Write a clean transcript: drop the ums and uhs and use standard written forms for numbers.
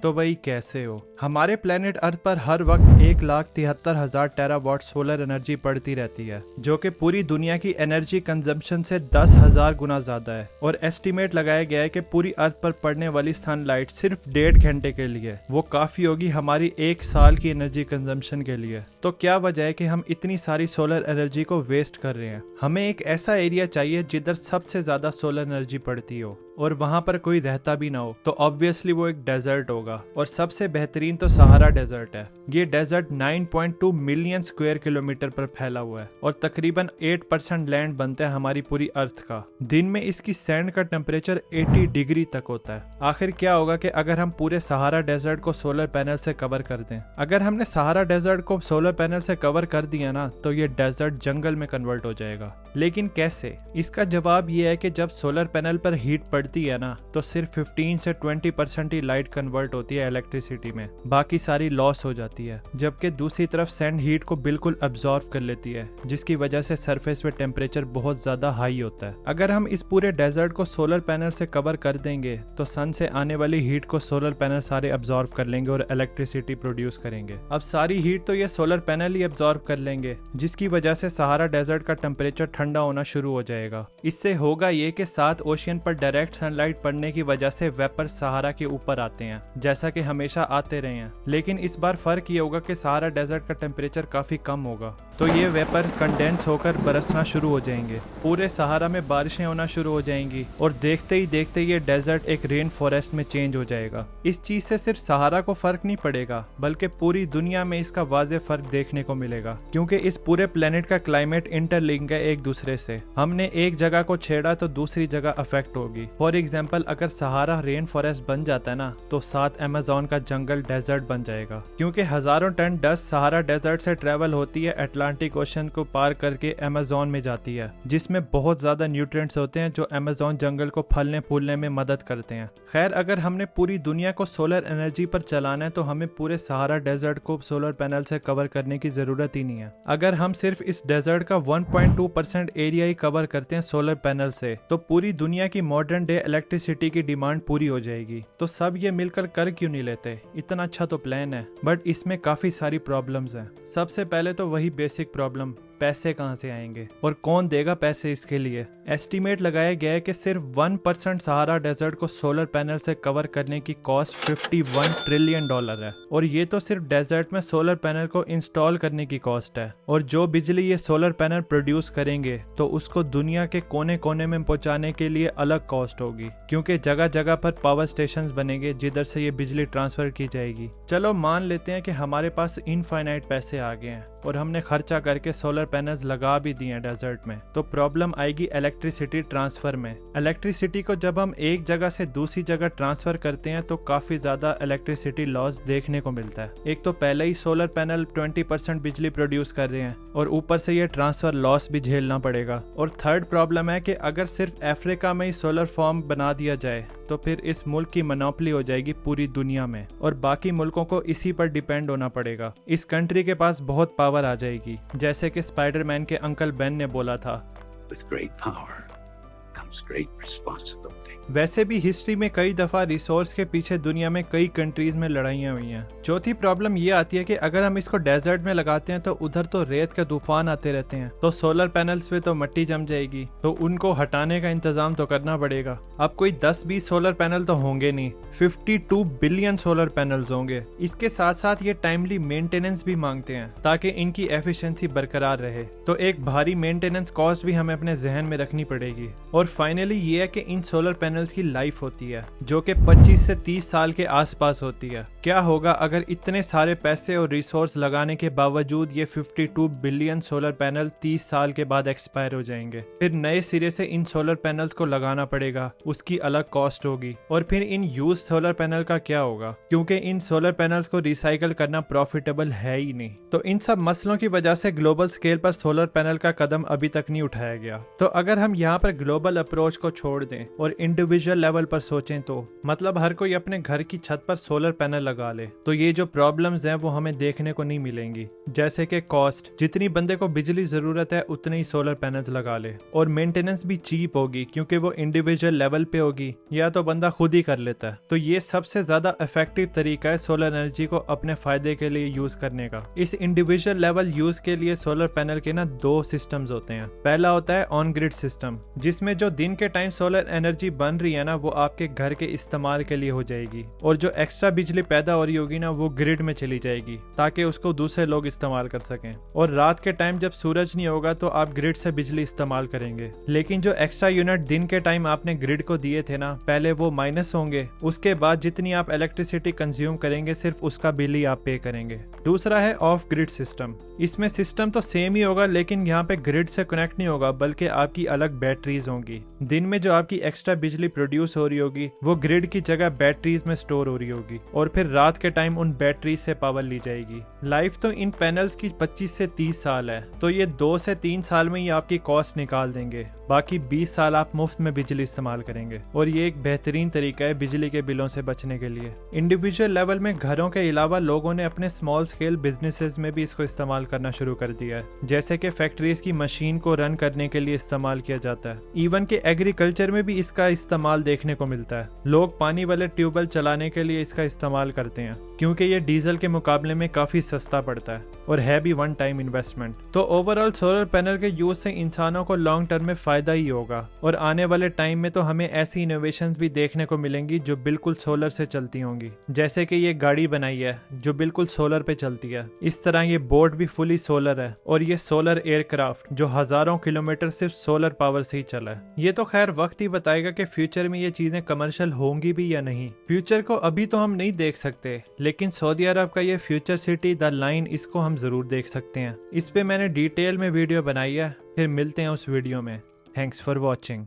तो वही कैसे हो। हमारे प्लेनेट अर्थ पर हर वक्त 1,73,000 टेरावाट सोलर एनर्जी पड़ती रहती है, जो कि पूरी दुनिया की एनर्जी कंजम्पशन से 10,000 गुना ज्यादा है। और एस्टिमेट लगाया गया है कि पूरी अर्थ पर पड़ने वाली सनलाइट सिर्फ 1.5 घंटे के लिए वो काफी होगी हमारी 1 साल की एनर्जी कंजम्पशन के लिए। तो क्या वजह है कि हम इतनी सारी सोलर एनर्जी को वेस्ट कर रहे हैं। हमें एक ऐसा एरिया चाहिए जिधर सबसे ज्यादा सोलर एनर्जी पड़ती हो और वहां पर कोई रहता भी ना हो, तो ऑब्वियसली वो एक डेजर्ट होगा। और सबसे बेहतरीन तो सहारा डेजर्ट है। ये डेजर्ट 9.2 मिलियन स्क्वायर किलोमीटर पर फैला हुआ है और तकरीबन 8% लैंड बनता है हमारी पूरी अर्थ का। दिन में इसकी सैंड का टेम्परेचर 80 डिग्री तक होता है। आखिर क्या होगा कि अगर हम पूरे सहारा डेजर्ट को सोलर पैनल से कवर कर दें। अगर हमने सहारा डेजर्ट को सोलर पैनल से कवर कर दिया ना, तो ये डेजर्ट जंगल में कन्वर्ट हो जाएगा। लेकिन कैसे? इसका जवाब ये है कि जब सोलर पैनल पर हीट पड़ती है ना, तो सिर्फ 15 से 20% ही लाइट कन्वर्ट होती है इलेक्ट्रिसिटी में, बाकी सारी लॉस हो जाती है। जबकि दूसरी तरफ सैंड हीट को बिल्कुल अब्जॉर्व कर लेती है, जिसकी वजह से सरफेस पे टेम्परेचर बहुत ज्यादा हाई होता है। अगर हम इस पूरे डेजर्ट को सोलर पैनल से कवर कर देंगे, तो सन से आने वाली हीट को सोलर पैनल सारे अब्जॉर्व कर लेंगे और इलेक्ट्रिसिटी प्रोड्यूस करेंगे। अब सारी हीट तो ये सोलर पैनल ही अब्जॉर्व कर लेंगे, जिसकी वजह से सहारा डेजर्ट का टेम्परेचर ठंडा होना शुरू हो जाएगा। इससे होगा ये कि 7 ओशियन पर डायरेक्ट सनलाइट पड़ने की वजह से वेपर सहारा के ऊपर आते हैं, जैसा कि हमेशा आते रहे हैं। लेकिन इस बार फर्क ये होगा कि सहारा डेजर्ट का टेम्परेचर काफी कम होगा, तो ये वेपर्स कंडेंस होकर बरसना शुरू हो जाएंगे। पूरे सहारा में बारिशें होना शुरू हो जाएंगी और देखते ही देखते ये डेजर्ट एक रेन फॉरेस्ट में चेंज हो जाएगा। इस चीज से सिर्फ सहारा को फर्क नहीं पड़ेगा, बल्कि पूरी दुनिया में इसका वाज़ेह फर्क देखने को मिलेगा, क्योंकि इस पूरे प्लेनेट का क्लाइमेट इंटरलिंक है एक दूसरे से। हमने एक जगह को छेड़ा तो दूसरी जगह अफेक्ट होगी। फॉर एग्जाम्पल, अगर सहारा रेन फॉरेस्ट बन जाता है ना, तो साथ अमेज़न का जंगल डेजर्ट बन जाएगा, क्योंकि हजारों टन डस्ट सहारा डेजर्ट से ट्रेवल होती है, अटलांटिक ओशन को पार करके अमेज़न में जाती है, जिसमें बहुत ज्यादा न्यूट्रिएंट्स होते हैं जो अमेज़न जंगल को फलने फूलने में मदद करते हैं। खैर, अगर हमने पूरी दुनिया को सोलर एनर्जी पर चलाना है, तो हमें पूरे सहारा डेजर्ट को सोलर पैनल से कवर करने की जरूरत ही नहीं है। अगर हम सिर्फ इस डेजर्ट का 1.2% एरिया ही कवर करते हैं सोलर पैनल से, तो पूरी दुनिया की मॉडर्न डे इलेक्ट्रिसिटी की डिमांड पूरी हो जाएगी। तो सब ये मिलकर कर क्यों नहीं लेते? इतना अच्छा तो प्लान है, बट इसमें काफी सारी प्रॉब्लम्स हैं। सबसे पहले तो वही बेसिक प्रॉब्लम, पैसे कहां से आएंगे और कौन देगा पैसे इसके लिए। एस्टीमेट लगाया गया है कि सिर्फ 1% सहारा डेजर्ट को सोलर पैनल से कवर करने की कॉस्ट $51 ट्रिलियन है, और ये तो सिर्फ डेजर्ट में सोलर पैनल को इंस्टॉल करने की कॉस्ट है। और जो बिजली ये सोलर पैनल प्रोड्यूस करेंगे, तो उसको दुनिया के कोने कोने में पहुंचाने के लिए अलग कॉस्ट होगी, क्योंकि जगह जगह पर पावर स्टेशन बनेंगे जिधर से ये बिजली ट्रांसफर की जाएगी। चलो मान लेते हैं कि हमारे पास इनफाइनाइट पैसे आ गए हैं और हमने खर्चा करके सोलर पैनल्स लगा भी दिए डेजर्ट में, तो प्रॉब्लम आएगी इलेक्ट्रिसिटी ट्रांसफर में। इलेक्ट्रिसिटी को जब हम एक जगह से दूसरी जगह ट्रांसफर करते हैं, तो काफी ज्यादा इलेक्ट्रिसिटी लॉस देखने को मिलता है। एक तो पहले ही सोलर पैनल 20% बिजली प्रोड्यूस कर रहे हैं और ऊपर से ये ट्रांसफर लॉस भी झेलना पड़ेगा। और थर्ड प्रॉब्लम है कि अगर सिर्फ अफ्रीका में ही सोलर फार्म बना दिया जाए, तो फिर इस मुल्क की मोनोपोली हो जाएगी पूरी दुनिया में और बाकी मुल्कों को इसी पर डिपेंड होना पड़ेगा। इस कंट्री के पास बहुत पावर आ जाएगी, जैसे कि स्पाइडरमैन के अंकल बेन ने बोला था, With great power comes great responsibility. वैसे भी हिस्ट्री में कई दफा रिसोर्स के पीछे दुनिया में कई कंट्रीज में लड़ाइयाँ हुई हैं। चौथी प्रॉब्लम ये आती है कि अगर हम इसको डेजर्ट में लगाते हैं, तो उधर तो रेत के तूफान आते रहते हैं, तो सोलर पैनल्स पे तो मिट्टी जम जाएगी, तो उनको हटाने का इंतजाम तो करना पड़ेगा। अब कोई 10-20 सोलर पैनल तो होंगे नहीं, 52 बिलियन सोलर पैनल्स होंगे। इसके साथ साथ ये टाइमली मेंटेनेंस भी मांगते हैं ताकि इनकी एफिशिएंसी बरकरार रहे, तो एक भारी मेंटेनेंस कॉस्ट भी हमें अपने जहन में रखनी पड़ेगी। और फाइनली ये है कि इन सोलर पैनल्स की लाइफ होती है जो कि 25 से 30 साल के आसपास होती है। क्या होगा अगर इतने सारे पैसे और रिसोर्स लगाने के बावजूद ये 52 बिलियन सोलर पैनल 30 साल के बाद एक्सपायर हो जाएंगे? फिर नए सिरे से इन सोलर पैनल्स को लगाना पड़ेगा, उसकी अलग कॉस्ट होगी। और फिर इन यूज सोलर पैनल का क्या होगा, क्योंकि इन सोलर पैनल्स को रिसाइकल करना प्रॉफिटेबल है ही नहीं। तो इन सब मसलों की वजह से ग्लोबल स्केल पर सोलर पैनल का कदम अभी तक नहीं उठाया गया। तो अगर हम यहाँ पर ग्लोबल अप्रोच को छोड़ दें और इंडिविजुअल लेवल पर सोचें तो मतलब हर कोई अपने घर की छत पर सोलर पैनल लगा ले तो ये जो प्रॉब्लम्स हैं वो हमें देखने को नहीं मिलेंगी। जैसे कि कॉस्ट, जितनी बंदे को बिजली जरूरत है उतने ही सोलर पैनल्स लगा ले, और मेंटेनेंस भी चीप होगी क्योंकि वो इंडिविजुअल लेवल पे होगी या तो बंदा खुद ही कर लेता है। तो ये सबसे ज्यादा इफेक्टिव तरीका है सोलर एनर्जी को अपने फायदे के लिए यूज करने का। इस इंडिविजुअल लेवल यूज के लिए सोलर पैनल के ना दो सिस्टम्स होते हैं। पहला होता है ऑन ग्रिड सिस्टम, जिसमें जो दिन के टाइम सोलर एनर्जी बन रही है ना वो आपके घर के इस्तेमाल के लिए हो जाएगी, और जो एक्स्ट्रा बिजली पैदा हो रही होगी ना वो ग्रिड में चली जाएगी ताकि उसको दूसरे लोग इस्तेमाल कर सकें। और रात के टाइम जब सूरज नहीं होगा तो आप ग्रिड से बिजली इस्तेमाल करेंगे, लेकिन जो एक्स्ट्रा यूनिट दिन के टाइम आपने ग्रिड को दिए थे ना पहले वो माइनस होंगे, उसके बाद जितनी आप इलेक्ट्रिसिटी कंज्यूम करेंगे सिर्फ उसका बिल ही आप पे करेंगे। दूसरा है ऑफ ग्रिड सिस्टम। इसमें सिस्टम तो सेम ही होगा लेकिन यहाँ पे ग्रिड से कनेक्ट नहीं होगा बल्कि आपकी अलग बैटरीज होंगी। दिन में जो आपकी एक्स्ट्रा बिजली प्रोड्यूस हो रही होगी वो ग्रिड की जगह बैटरीज में स्टोर हो रही होगी, और फिर रात के टाइम उन बैटरीज से पावर ली जाएगी। लाइफ तो इन पैनल्स की 25 से 30 साल है, तो ये 2 से 3 साल में ही आपकी कॉस्ट निकाल देंगे। बाकी 20 साल आप मुफ्त में बिजली इस्तेमाल करेंगे, और ये एक बेहतरीन तरीका है बिजली के बिलों से बचने के लिए। इंडिविजुअल लेवल में घरों के अलावा लोगों ने अपने स्मॉल स्केल बिजनेसेस में भी इसको इस्तेमाल करना शुरू कर दिया है, जैसे कि फैक्ट्रीज की मशीन को रन करने के लिए इस्तेमाल किया जाता है। इवन के एग्रीकल्चर में भी इसका इस्तेमाल देखने को मिलता है। लोग पानी वाले ट्यूबवेल चलाने के लिए इसका इस्तेमाल करते हैं क्योंकि ये डीजल के मुकाबले में काफी सस्ता पड़ता है और है भी वन टाइम इन्वेस्टमेंट। तो ओवरऑल सोलर पैनल के यूज से इंसानों को लॉन्ग टर्म में फायदा ही होगा, और आने वाले टाइम में तो हमें ऐसी इनोवेशंस भी देखने को मिलेंगी जो बिल्कुल सोलर से चलती होंगी। जैसे कि ये गाड़ी बनाई है जो बिल्कुल सोलर पे चलती है, इस तरह ये बोट भी फुली सोलर है, और ये सोलर एयरक्राफ्ट जो हजारों किलोमीटर सिर्फ सोलर पावर से ही चला है। ये तो खैर वक्त ही बताएगा कि फ्यूचर में ये चीजें कमर्शियल होंगी भी या नहीं। फ्यूचर को अभी तो हम नहीं देख सकते, लेकिन सऊदी अरब का ये फ्यूचर सिटी द लाइन, इसको हम जरूर देख सकते हैं। इस पे मैंने डिटेल में वीडियो बनाई है, फिर मिलते हैं उस वीडियो में। Thanks for watching.